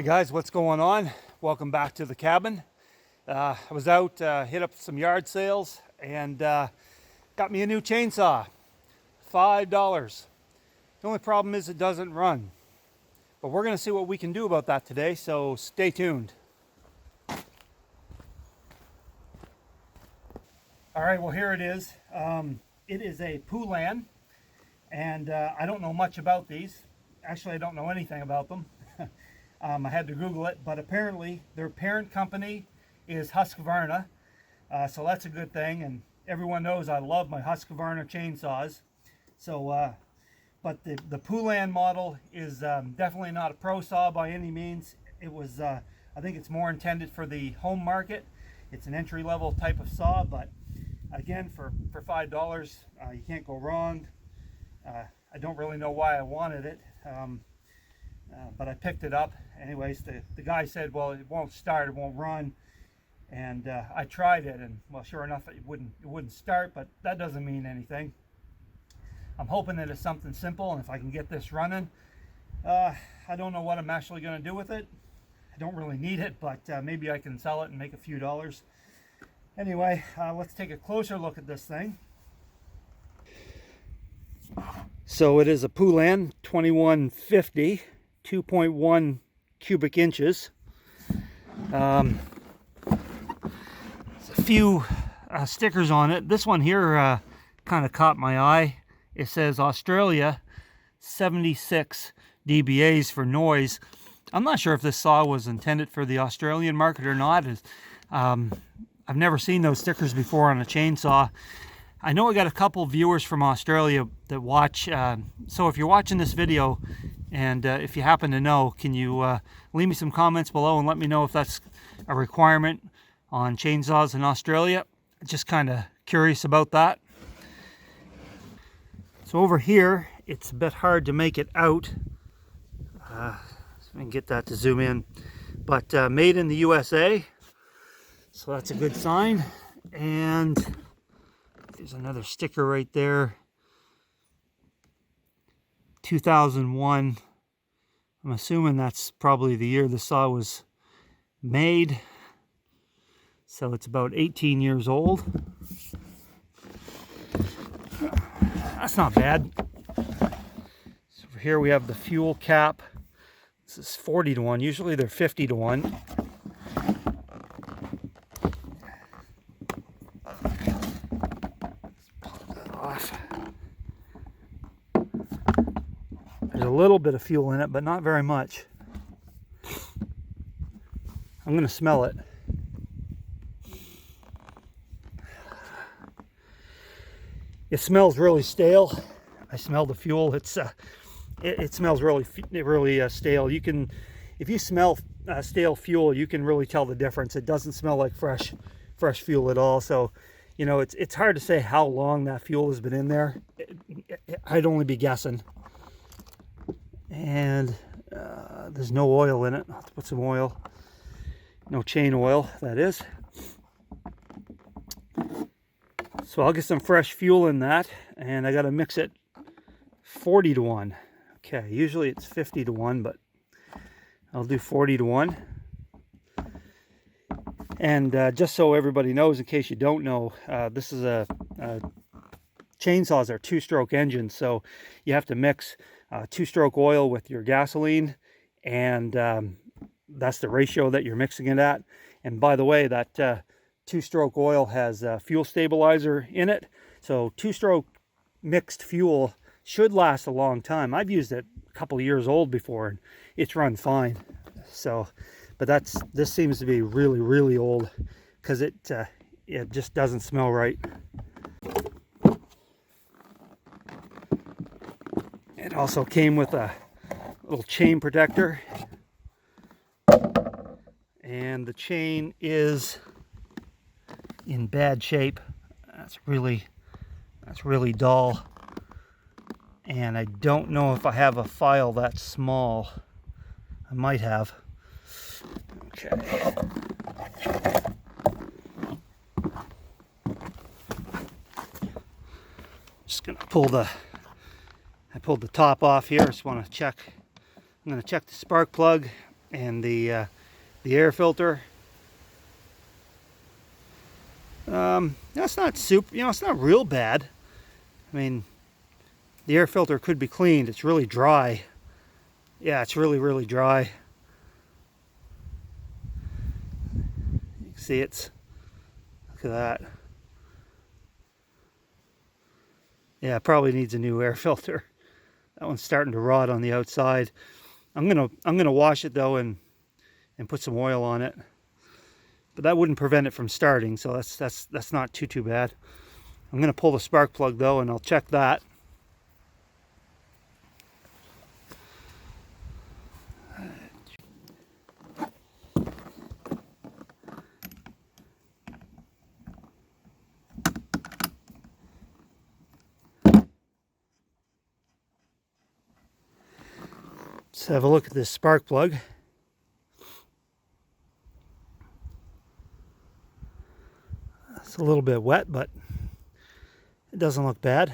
Hey guys, what's going on? Welcome back to the cabin. I was out, hit up some yard sales, and got me a new chainsaw. $5. The only problem is it doesn't run. But we're going to see what we can do about that today, so stay tuned. Alright, well here it is. It is a Poulan, and I don't know much about these. Actually, I don't know anything about them. I had to Google it, but apparently their parent company is Husqvarna, so that's a good thing. And everyone knows I love my Husqvarna chainsaws. So, but the Poulan model is definitely not a pro saw by any means. It was, I think it's more intended for the home market. It's an entry-level type of saw, but again, for $5, you can't go wrong. I don't really know why I wanted it. But I picked it up. Anyways, the guy said, well, it won't start, it won't run. And I tried it, and well, sure enough, it wouldn't start, but that doesn't mean anything. I'm hoping that it's something simple, and if I can get this running, I don't know what I'm actually going to do with it. I don't really need it, but maybe I can sell it and make a few dollars. Anyway, let's take a closer look at this thing. So it is a Poulan 2150. 2.1 cubic inches. There's a few stickers on it. This one here kind of caught my eye. It says Australia 76 dBAs for noise. I'm not sure if this saw was intended for the Australian market or not. I've never seen those stickers before on a chainsaw. I know I got a couple viewers from Australia that watch, so if you're watching this video, and if you happen to know, can you leave me some comments below and let me know if that's a requirement on chainsaws in Australia? Just kind of curious about that. So over here, it's a bit hard to make it out. So I can get that to zoom in. But made in the USA, so that's a good sign. And there's another sticker right there. 2001. I'm assuming that's probably the year the saw was made. So it's about 18 years old. That's not bad. So over here we have the fuel cap. This is 40 to 1. Usually they're 50 to 1. There's a little bit of fuel in it, but not very much. I'm going to smell it. It smells really stale. I smell the fuel. It smells really stale. You can, if you smell stale fuel, you can really tell the difference. It doesn't smell like fresh fuel at all. So, you know, it's hard to say how long that fuel has been in there. I'd only be guessing. And there's no oil in it. I'll have to put some oil. No chain oil, that is. So I'll get some fresh fuel in that, and I got to mix it 40 to 1. Okay, usually it's 50 to 1, but I'll do 40 to 1. And just so everybody knows, in case you don't know, this is chainsaws are two-stroke engines, so you have to mix two-stroke oil with your gasoline, and that's the ratio that you're mixing it at. And by the way, that two-stroke oil has fuel stabilizer in it, so two-stroke mixed fuel should last a long time. I've used it a couple of years old before, and it's run fine. So, but this seems to be really old, because it just doesn't smell right. It also came with a little chain protector, and the chain is in bad shape. That's really dull, and I don't know if I have a file that small. I might have. Okay. Just gonna pull the I pulled the top off here. Just want to check. I'm going to check the spark plug and the air filter. That's not super, it's not real bad. I mean, the air filter could be cleaned. It's really dry. Yeah, it's really, really dry. You can see look at that. Yeah, it probably needs a new air filter. That one's starting to rot on the outside. I'm gonna wash it though and put some oil on it. But that wouldn't prevent it from starting, so that's not too bad. I'm gonna pull the spark plug though, and I'll check that. Let's have a look at this spark plug. It's a little bit wet, but it doesn't look bad.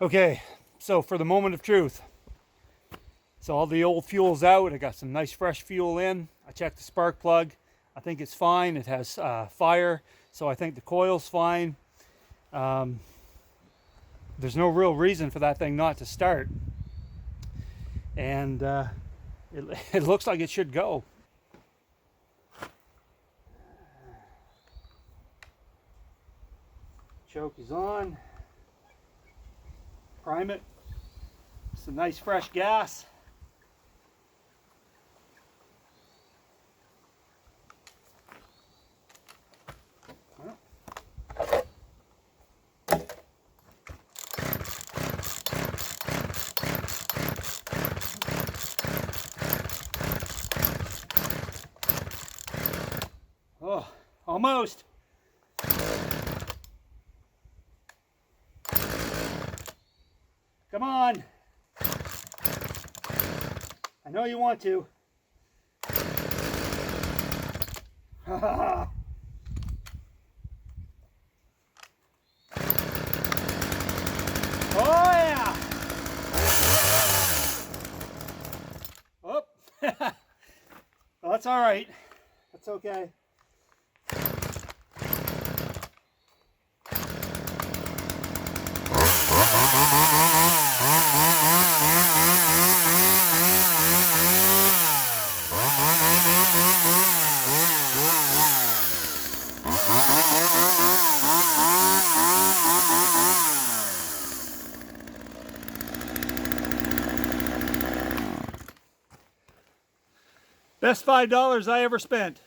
Okay, so for the moment of truth. So all the old fuel's out. I got some nice fresh fuel in. I checked the spark plug. I think it's fine. It has fire, so I think the coil's fine. There's no real reason for that thing not to start. And it looks like it should go. Choke is on. Prime it. Some nice fresh gas. Oh, almost. Come on. I know you want to. Oh yeah. Oh. Well, that's all right. That's okay. Best $5 I ever spent.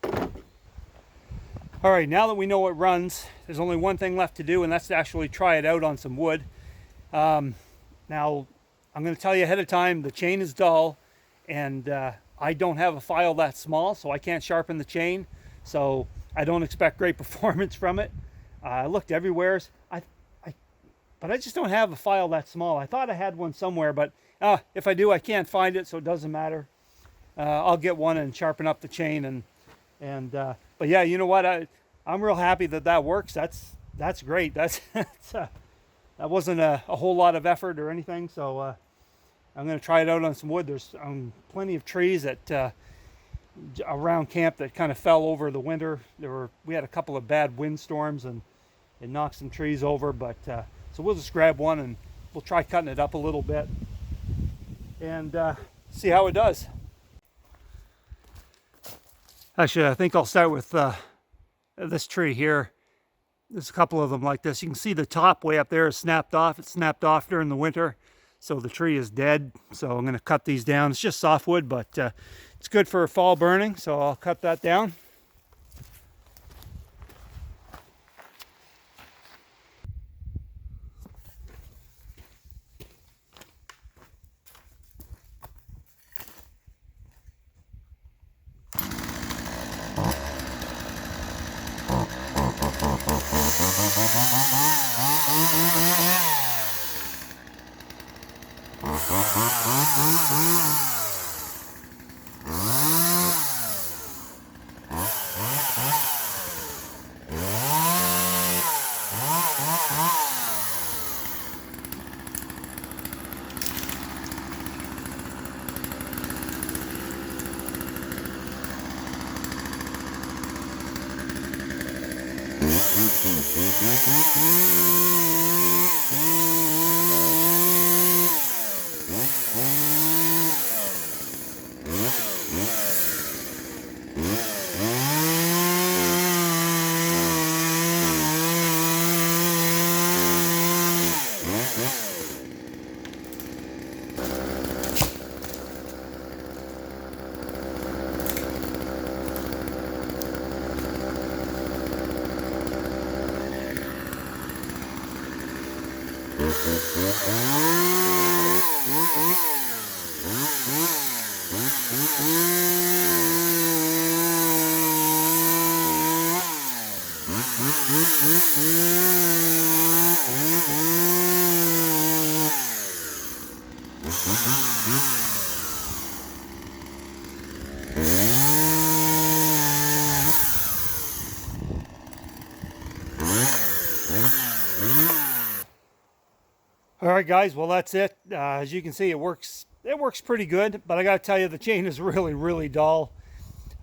All right, now that we know it runs, there's only one thing left to do, and that's to actually try it out on some wood. Now, I'm going to tell you ahead of time, the chain is dull, and I don't have a file that small, so I can't sharpen the chain. So I don't expect great performance from it. I looked everywhere, but I just don't have a file that small. I thought I had one somewhere, but if I do, I can't find it, so it doesn't matter. I'll get one and sharpen up the chain, but yeah, you know what? I'm real happy that works. That's great. That wasn't a whole lot of effort or anything. So I'm going to try it out on some wood. There's plenty of trees that around camp that kind of fell over the winter. We had a couple of bad windstorms and it knocked some trees over, but so we'll just grab one and we'll try cutting it up a little bit and see how it does. Actually, I think I'll start with this tree here. There's a couple of them like this. You can see the top way up there is snapped off. It snapped off during the winter, so the tree is dead. So I'm going to cut these down. It's just softwood, but it's good for fall burning, so I'll cut that down. All right, guys, well, that's it. As you can see, it works pretty good, but I got to tell you, the chain is really dull.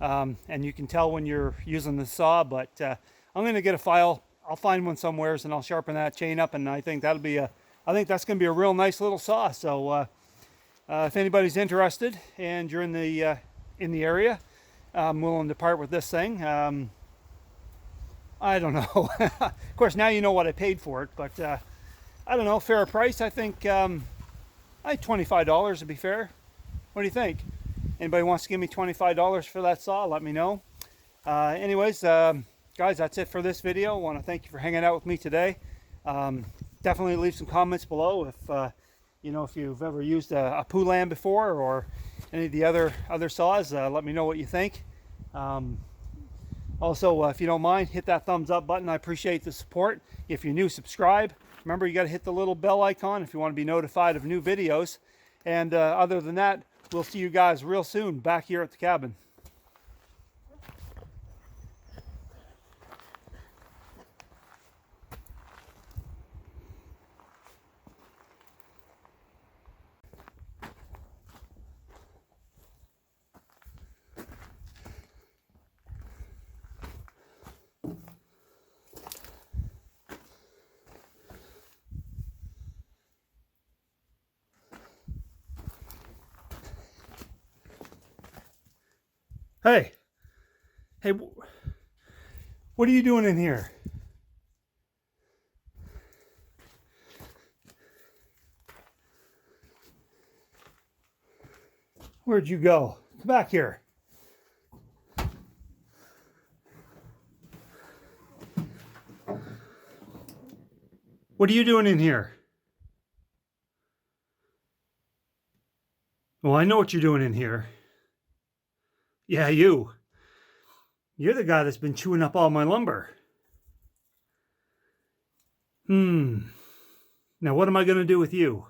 And you can tell when you're using the saw, but I'm going to get a file. I'll find one somewheres and I'll sharpen that chain up, and I think that's going to be a real nice little saw. So if anybody's interested and you're in the area, I'm willing to part with this thing. I don't know. Of course, now you know what I paid for it, but I don't know, fair price. I think I think $25 would be fair. What do you think? Anybody wants to give me $25 for that saw, let me know. Anyways, guys, that's it for this video. I want to thank you for hanging out with me today. Definitely leave some comments below if if you've ever used a Poulan before or any of the other saws. Let me know what you think. Also, if you don't mind, hit that thumbs up button. I appreciate the support. If you're new, subscribe. Remember, you got to hit the little bell icon if you want to be notified of new videos. And other than that, we'll see you guys real soon back here at the cabin. Hey, what are you doing in here? Where'd you go? Come back here. What are you doing in here? Well, I know what you're doing in here. Yeah, you. You're the guy that's been chewing up all my lumber. Now what am I going to do with you?